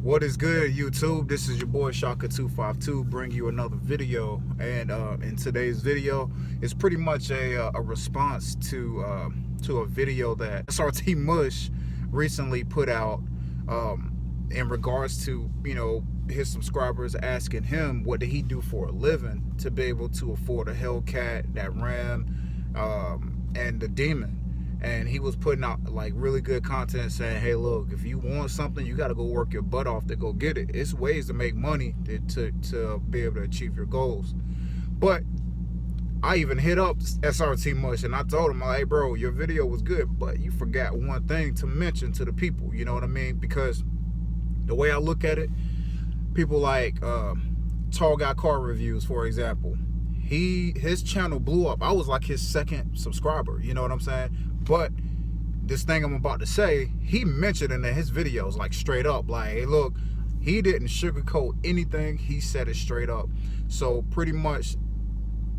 What is good, YouTube? This is your boy Shaka252 bringing you another video, and in today's video is pretty much a response to a video that Srtmush recently put out in regards to, you know, his subscribers asking him what did he do for a living to be able to afford a Hellcat, that Ram, and the Demon. And he was putting out like really good content saying, hey, look, if you want something, you got to go work your butt off to go get it. It's ways to make money to be able to achieve your goals. But I even hit up Srtmush and I told him, hey, bro, your video was good, but you forgot one thing to mention to the people. You know what I mean? Because the way I look at it, people like Tall Guy Car Reviews, for example, his channel blew up. I was like his second subscriber, you know what I'm saying? But this thing I'm about to say, he mentioned it in his videos, like straight up, like, hey, look, he didn't sugarcoat anything. He said it straight up. So pretty much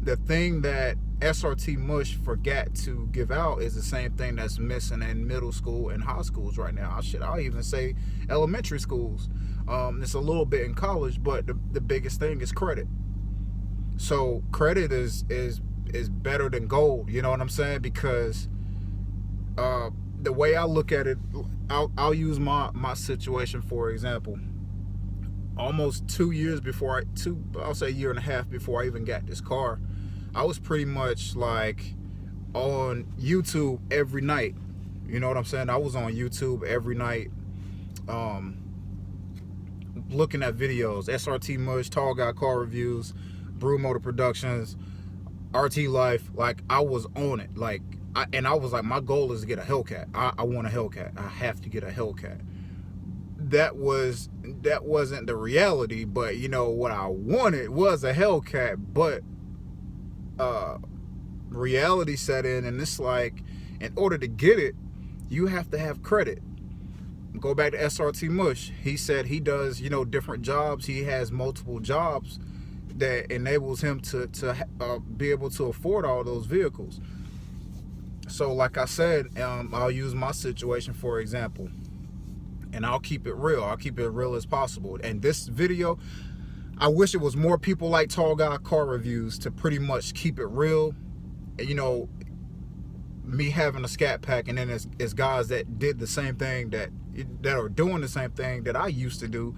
the thing that Srtmush forgot to give out is the same thing that's missing in middle school and high schools right now. I'll even say elementary schools. It's a little bit in college, but the biggest thing is credit. So credit is better than gold, you know what I'm saying? Because the way I look at it, I'll use my situation for example. Almost 2 years before I'll say a year and a half before I even got this car, I was pretty much like on YouTube every night. You know what I'm saying? I was on YouTube every night, looking at videos, Srtmush, Tall Guy Car Reviews, Brewmotorproductions, RT Life. Like, I was on it. Like, I was like, my goal is to get a Hellcat. I want a Hellcat. I have to get a Hellcat. That wasn't the reality, but you know what I wanted was a Hellcat. But reality set in, and it's like, in order to get it, you have to have credit. Go back to Srtmush. He said he does, you know, different jobs. He has multiple jobs that enables him to be able to afford all those vehicles. So like I said, I'll use my situation for example, and I'll keep it real. I'll keep it real as possible. And this video, I wish it was more people like Tall Guy Car Reviews to pretty much keep it real. You know, me having a ScatPack, and then it's guys that did the same thing, that are doing the same thing that I used to do,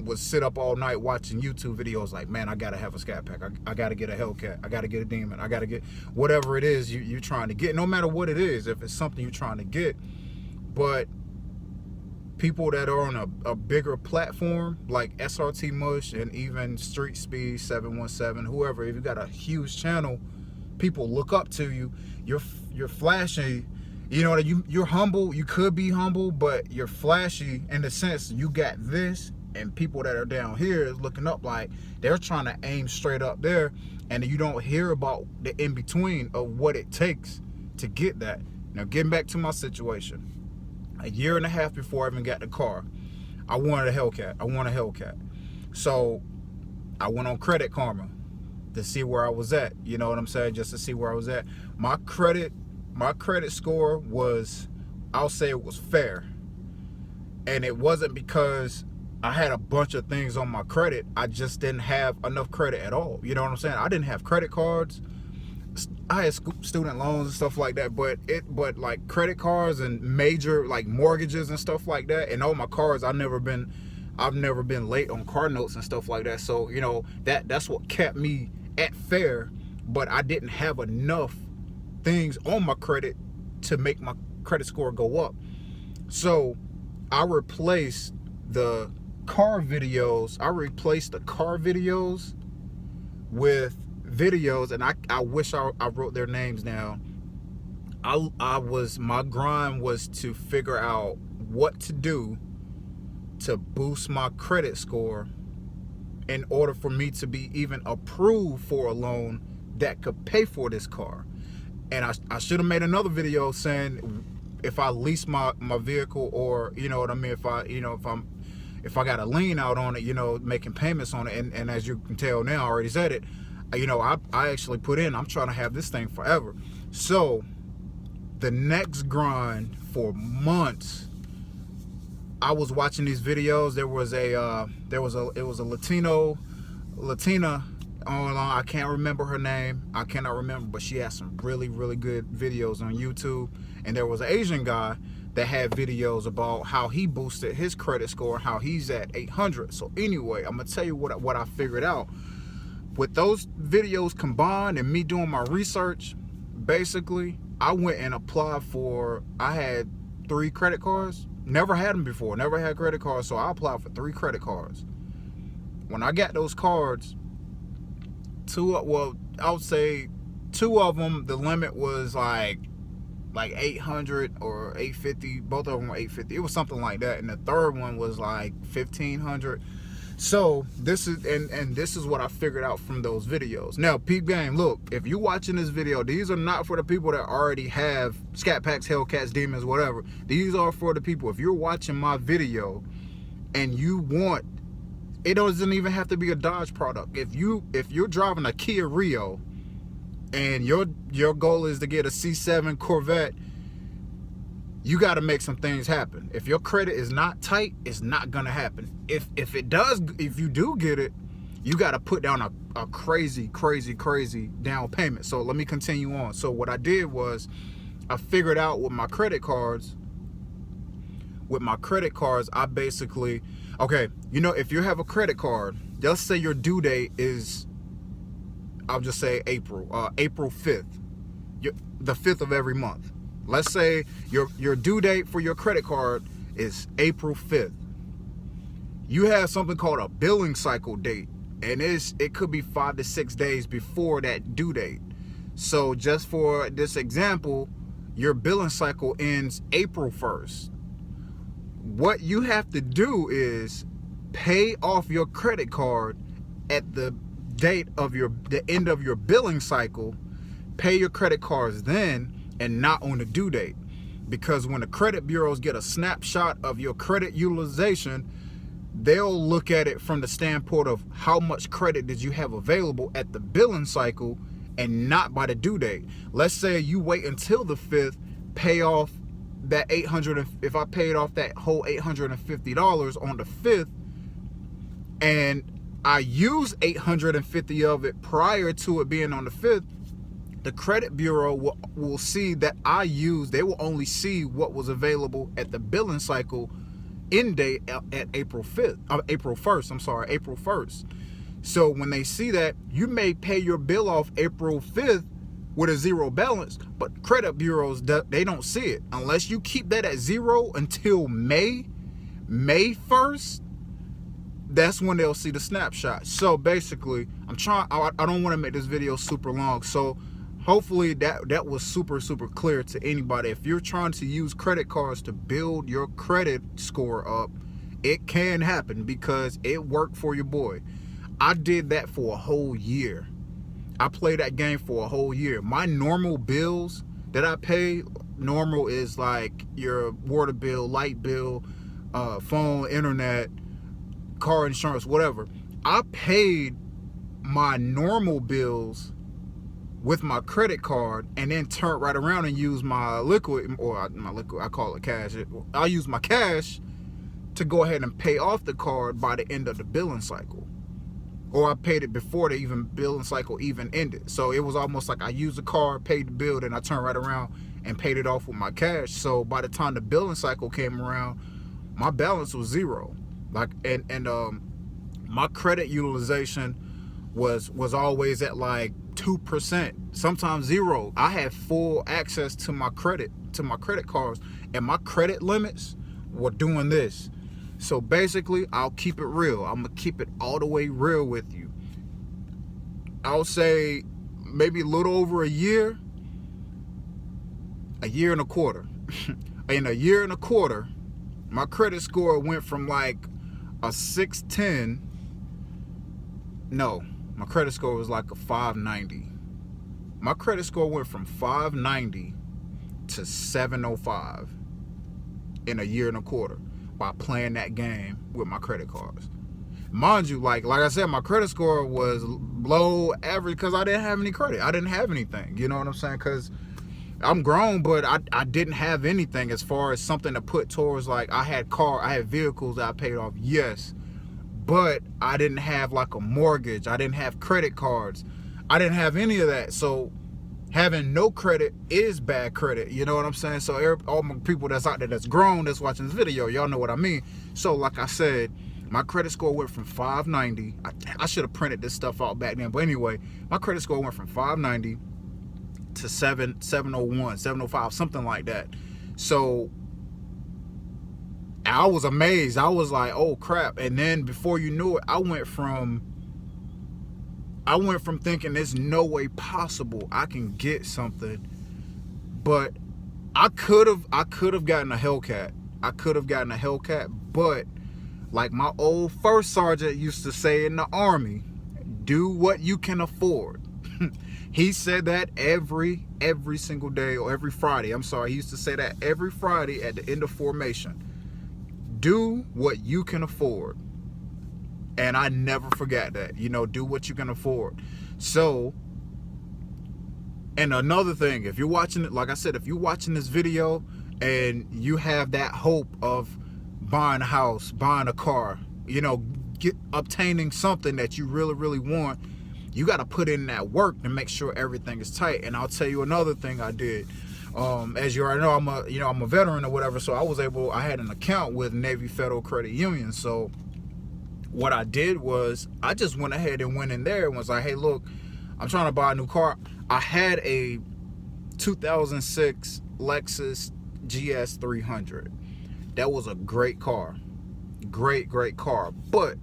was sit up all night watching YouTube videos like, man, I gotta have a ScatPack, I gotta get a Hellcat, I gotta get a Demon, I gotta get whatever it is you're trying to get, no matter what it is, if it's something you're trying to get. But people that are on a bigger platform like Srtmush and even Street Speed 717, whoever, if you got a huge channel, people look up to you. You're flashy, you know, you're humble. You could be humble, but you're flashy in the sense you got this. And people that are down here is looking up, like they're trying to aim straight up there, and you don't hear about the in-between of what it takes to get that. Now, getting back to my situation, a year and a half before I even got the car, I wanted a Hellcat. I want a Hellcat. So I went on Credit Karma to see where I was at. You know what I'm saying? Just to see where I was at. My credit score was, I'll say it was fair. And it wasn't because I had a bunch of things on my credit. I just didn't have enough credit at all. You know what I'm saying? I didn't have credit cards. I had student loans and stuff like that, but like credit cards and major like mortgages and stuff like that, and all my cars, I've never been late on car notes and stuff like that. So, you know, that's what kept me at fair, but I didn't have enough things on my credit to make my credit score go up. So I replaced the car videos with videos, and I wish I wrote their names down. My grind was to figure out what to do to boost my credit score in order for me to be even approved for a loan that could pay for this car. And I should have made another video saying if I lease my vehicle, or you know what I mean, if I got a lien out on it, you know, making payments on it. And as you can tell now, I already said it, you know, I actually put in, I'm trying to have this thing forever. So the next grind for months I was watching these videos. It was a Latina on, I can't remember her name. I cannot remember, but she has some really, really good videos on YouTube. And there was an Asian guy that had videos about how he boosted his credit score, how he's at 800. So anyway, I'm gonna tell you what I figured out. With those videos combined and me doing my research, basically, I went and applied for, I had 3 credit cards. Never had them before, never had credit cards, so I applied for 3 credit cards. When I got those cards, I would say 2 of them, the limit was like 800 or 850. Both of them were 850. It was something like that. And the third one was like 1500. So this is and this is what I figured out from those videos. Now, peep game, look, if you're watching this video, these are not for the people that already have ScatPacks, Hellcats, Demons, whatever. These are for the people, if you're watching my video and you want, it doesn't even have to be a Dodge product. If you're driving a Kia Rio and your goal is to get a C7 Corvette, you got to make some things happen. If your credit is not tight, it's not gonna happen. If you do get it, you got to put down a crazy down payment. So let me continue on. So what I did was I figured out with my credit cards, I basically, okay, you know, if you have a credit card, let's say your due date is, I'll just say April 5th, the 5th of every month. Let's say your due date for your credit card is April 5th. You have something called a billing cycle date, and it could be 5 to 6 days before that due date. So just for this example, your billing cycle ends April 1st. What you have to do is pay off your credit card at the date of the end of your billing cycle. Pay your credit cards then, and not on the due date, because when the credit bureaus get a snapshot of your credit utilization, they'll look at it from the standpoint of how much credit did you have available at the billing cycle and not by the due date. Let's say you wait until the 5th, pay off that 800, if I paid off that whole $850 on the 5th, and I use 850 of it prior to it being on the 5th, the credit bureau will see that they will only see what was available at the billing cycle end date at April 1st. So when they see that, you may pay your bill off April 5th with a 0 balance, but credit bureaus, they don't see it. Unless you keep that at 0 until May 1st, that's when they'll see the snapshot. So basically, I don't want to make this video super long, so hopefully that was super clear to anybody. If you're trying to use credit cards to build your credit score up, it can happen, because it worked for your boy. I did that for a whole year. I played that game for a whole year. My normal bills that I pay, normal is like your water bill, light bill, phone, internet, car insurance, whatever. I paid my normal bills with my credit card, and then turn right around and use my liquid, I call it cash. I'll use my cash to go ahead and pay off the card by the end of the billing cycle. Or I paid it before the billing cycle even ended. So it was almost like I used the card, paid the bill, then I turned right around and paid it off with my cash. So by the time the billing cycle came around, my balance was 0. My credit utilization was always at like 2%, sometimes 0. I had full access to my credit cards, and my credit limits were doing this. So basically, I'll keep it real. I'm gonna keep it all the way real with you. I'll say maybe a little over a year and a quarter. In a year and a quarter, my credit score went from like a 610. No, my credit score was like a 590. My credit score went from 590 to 705 in a year and a quarter by playing that game with my credit cards. Mind you, like I said, my credit score was below average because I didn't have any credit. I didn't have anything. You know what I'm saying? Because I'm grown, but I didn't have anything as far as something to put towards, like, I had vehicles that I paid off, yes, but I didn't have like a mortgage. I didn't have credit cards. I didn't have any of that. So having no credit is bad credit. You know what I'm saying? So all my people that's out there that's grown, that's watching this video, y'all know what I mean. So like I said, my credit score went from 590. I should have printed this stuff out back then. But anyway, my credit score went from 590 to 701, 705, something like that. So I was amazed. I was like, oh crap. And then before you knew it, I went from thinking there's no way possible I can get something. But I could have gotten a Hellcat. I could have gotten a Hellcat, but like my old first sergeant used to say in the Army, do what you can afford. He said that every single day, or every Friday. I'm sorry, he used to say that every Friday at the end of formation. Do what you can afford. And I never forgot that. You know, do what you can afford. So, and another thing, if you're watching it, like I said, if you're watching this video and you have that hope of buying a house, buying a car, you know, obtaining something that you really want, you got to put in that work to make sure everything is tight. And I'll tell you another thing I did. As you already know, I'm a veteran or whatever, so I had an account with Navy Federal Credit Union. So what I did was I just went ahead and went in there and was like, hey, look, I'm trying to buy a new car. I had a 2006 Lexus GS 300. That was a great car, great car, but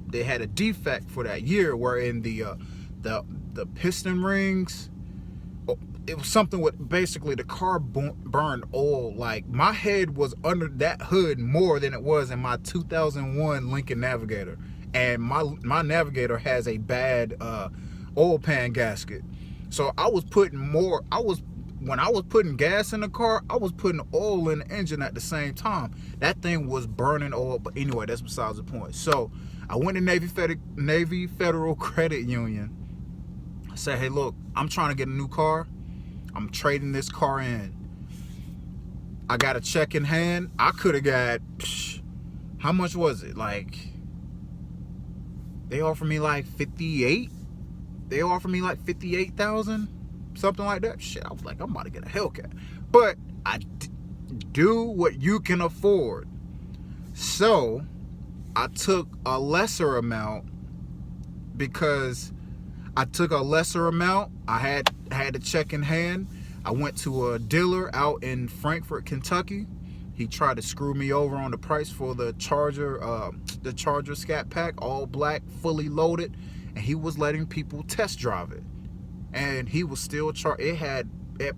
they had a defect for that year wherein the piston rings, it was something with, basically the car burned oil. Like my head was under that hood more than it was in my 2001 Lincoln Navigator, and my Navigator has a bad oil pan gasket. So when I was putting gas in the car, I was putting oil in the engine at the same time. That thing was burning oil. But anyway, that's besides the point. So I went to Navy Federal Credit Union. I said, hey, look, I'm trying to get a new car. I'm trading this car in. I got a check in hand. I could have got, how much was it? Like, they offered me like 58. They offered me like 58,000, something like that. Shit, I was like, I'm about to get a Hellcat. But I do what you can afford. So I took a lesser amount because I took a lesser amount. I had a check in hand. I went to a dealer out in Frankfort, Kentucky. He tried to screw me over on the price for the Charger ScatPack, all black, fully loaded, and he was letting people test drive it. And he was still it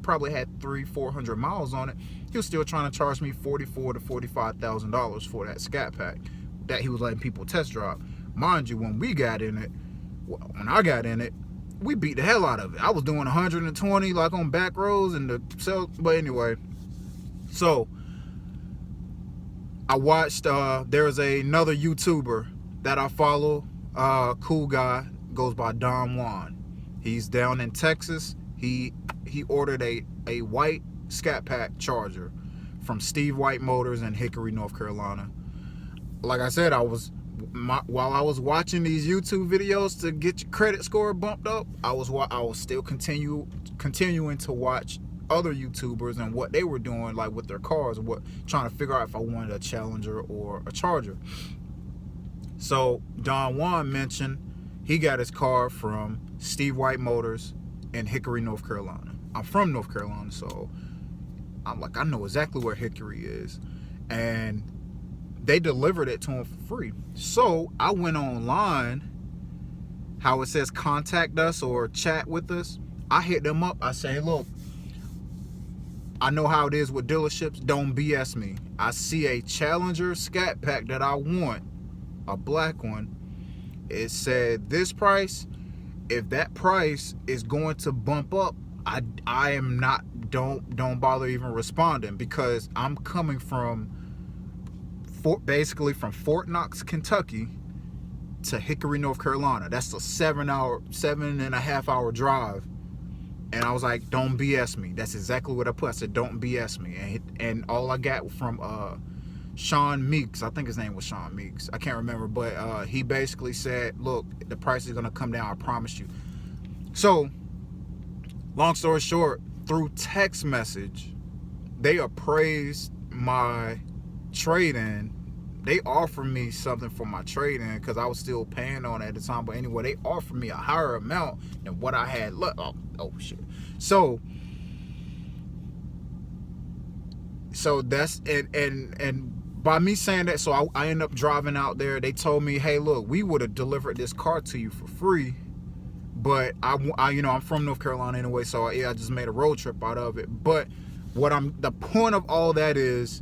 probably had 300-400 miles on it. He was still trying to charge me $44,000 to $45,000 for that ScatPack that he was letting people test drive. Mind you, when I got in it, we beat the hell out of it. I was doing 120 like on back roads and but anyway. So I watched there's another YouTuber that I follow, cool guy, goes by Don Juan. He's down in Texas. He ordered a white ScatPack Charger from Steve White Motors in Hickory, North Carolina. Like I said, while I was watching these YouTube videos to get your credit score bumped up, I was still continuing to watch other YouTubers and what they were doing, like with their cars, trying to figure out if I wanted a Challenger or a Charger. So Don Juan mentioned he got his car from Steve White Motors in Hickory, North Carolina. I'm from North Carolina, so I'm like, I know exactly where Hickory is. And they delivered it to him for free. So I went online, how it says contact us or chat with us. I hit them up. I say, look, I know how it is with dealerships. Don't BS me. I see a Challenger ScatPack that I want, a black one. It said this price. If that price is going to bump up, I am not, don't bother even responding, because I'm coming from basically from Fort Knox, Kentucky to Hickory, North Carolina. That's a 7.5 hour drive. And I was like, don't BS me. That's exactly what I put. I said, don't BS me. And all I got from Sean Meeks, I think his name was Sean Meeks, I can't remember, but he basically said, look, the price is gonna come down, I promise you. So long story short, through text message, they appraised my trade-in. They offered me something for my trade-in because I was still paying on it at the time. But anyway, they offered me a higher amount than what I had. Oh shit. So that's and by me saying that, so I ended up driving out there. They told me, hey, look, we would have delivered this car to you for free, but I you know, I'm from North Carolina anyway, so yeah, I just made a road trip out of it. But the point of all that is,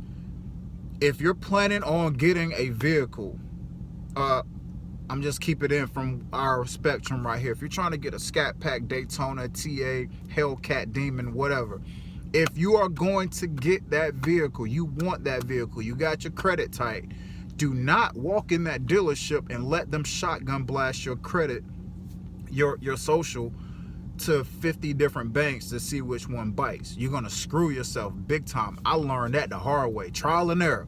if you're planning on getting a vehicle, I'm just keep it in from our spectrum right here. If you're trying to get a ScatPack, Daytona, TA, Hellcat, Demon, whatever, if you are going to get that vehicle, you want that vehicle, you got your credit tight, do not walk in that dealership and let them shotgun blast your credit, your social, to 50 different banks to see which one bites. You're gonna screw yourself big time. I learned that the hard way, trial and error.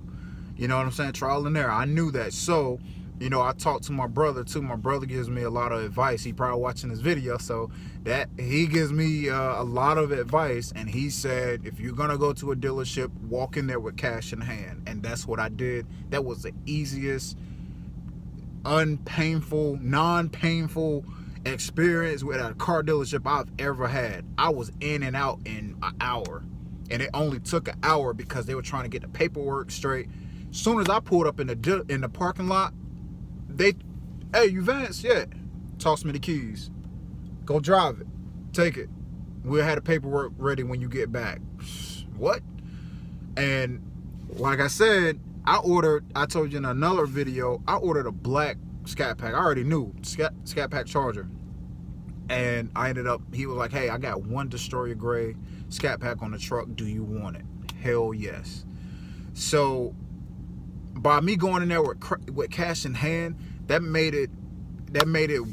You know what I'm saying? Trial and error. I knew that. So, you know, I talked to my brother too. My brother gives me a lot of advice. He probably watching this video, so that he gives me a lot of advice. And he said, if you're gonna go to a dealership, walk in there with cash in hand. And that's what I did. That was the easiest, unpainful, non-painful experience with a car dealership I've ever had. I was in and out in an hour, and it only took an hour because they were trying to get the paperwork straight. As soon as I pulled up in the parking lot, they, hey, you Vance? Yeah. Toss me the keys. Go drive it. Take it. We'll have the paperwork ready when you get back. What? And like I said, I told you in another video, I ordered a black ScatPack. I already knew ScatPack charger, and I ended up, he was like, hey, I got one Destroyer gray ScatPack on the truck, do you want it? Hell yes. So by me going in there with cash in hand, that made it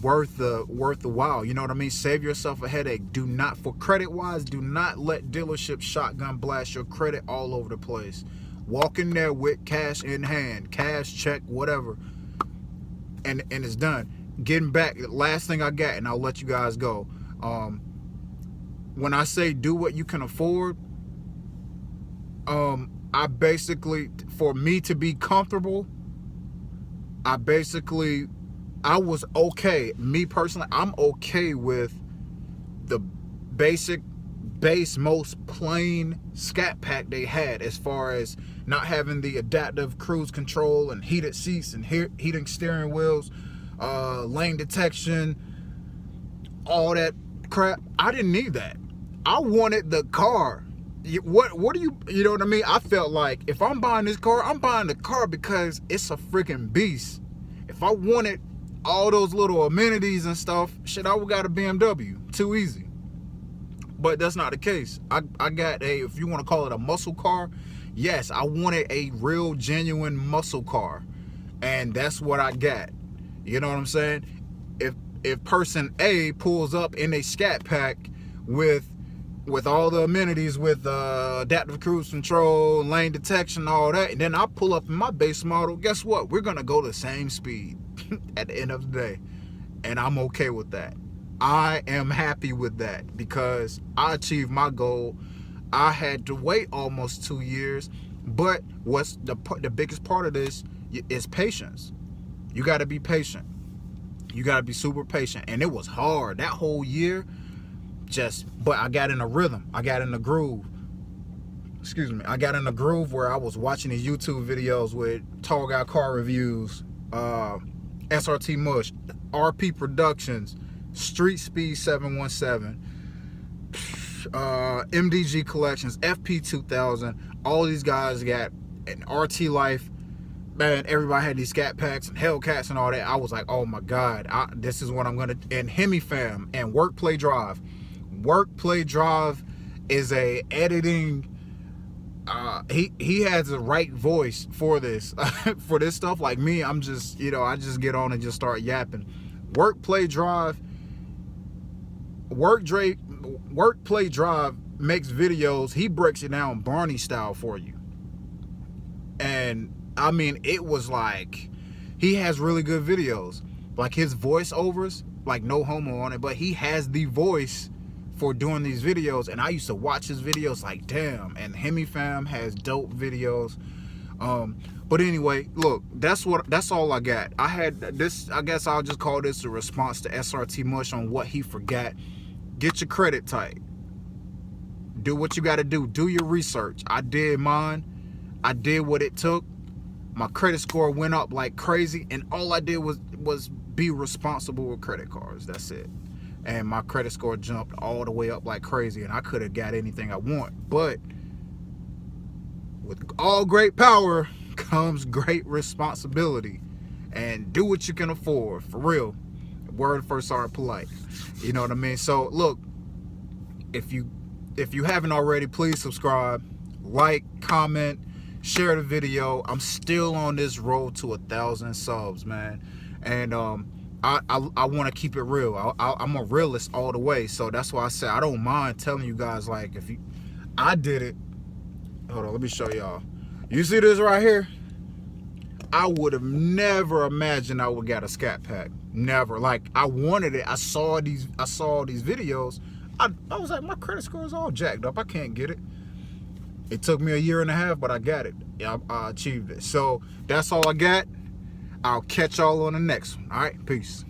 worth the while. You know what I mean? Save yourself a headache. Do not, for credit wise, do not let dealerships shotgun blast your credit all over the place. Walk in there with cash in hand, cash, check, whatever, and it's done. Getting back, the last thing I got, and I'll let you guys go. When I say do what you can afford, I basically, for me to be comfortable, I was okay. Me personally, I'm okay with the base, most plain ScatPack they had, as far as not having the adaptive cruise control and heated seats and heating steering wheels, lane detection, all that crap. I didn't need that. I wanted the car. What do you know what I mean? I felt like if I'm buying this car, I'm buying the car because it's a freaking beast. If I wanted all those little amenities and stuff, shit, I would got a BMW. Too easy. But that's not the case. I got a, if you want to call it a muscle car, yes, I wanted a real genuine muscle car, and that's what I got. You know what I'm saying? If person A pulls up in a ScatPack with all the amenities, with adaptive cruise control, lane detection, all that, and then I pull up in my base model, guess what? We're gonna go the same speed at the end of the day, and I'm okay with that. I am happy with that because I achieved my goal. I had to wait almost 2 years, but what's the biggest part of this is patience. You got to be patient. You got to be super patient, and it was hard that whole year. But I got in a rhythm. I got in a groove. Excuse me. I got in a groove where I was watching these YouTube videos with Tall Guy Car Reviews, Srtmush, RP Productions, Street Speed 717, MDG Collections, FP 2000. All these guys got an RT Life. Man, everybody had these ScatPacks and Hellcats and all that. I was like, oh my God, this is what I'm gonna. And Hemi fam and Work Play Drive. Work Play Drive is a editing. He has the right voice for this for this stuff. Like me, I'm just, you know, I just get on and just start yapping. Work Play Drive. Work Play Drive makes videos. He breaks it down Barney style for you. And I mean, it was like, he has really good videos. Like his voiceovers, like no homo on it, but he has the voice for doing these videos. And I used to watch his videos like, damn. And Hemi fam has dope videos. But anyway, look, that's all I got. I had this, I guess I'll just call this a response to Srtmush on what he forgot. Get your credit tight. Do what you got to do. Do your research. I did mine. I did what it took. My credit score went up like crazy, and all I did was be responsible with credit cards. That's it. And my credit score jumped all the way up like crazy, and I could have got anything I want. But with all great power comes great responsibility. And do what you can afford, for real. Word first art polite. You know what I mean? So look, if you haven't already, please subscribe, like, comment, share the video. I'm still on this road to 1,000 subs, man. And I want to keep it real. I'm a realist all the way. So that's why I say I don't mind telling you guys, like, I did it. Hold on, let me show y'all. You see this right here? I would have never imagined I would get a ScatPack. Never. Like, I wanted it. I saw these videos. I was like, my credit score is all jacked up. I can't get it. It took me 1.5 years, but I got it. Yeah, I achieved it. So that's all I got. I'll catch y'all on the next one. All right, peace.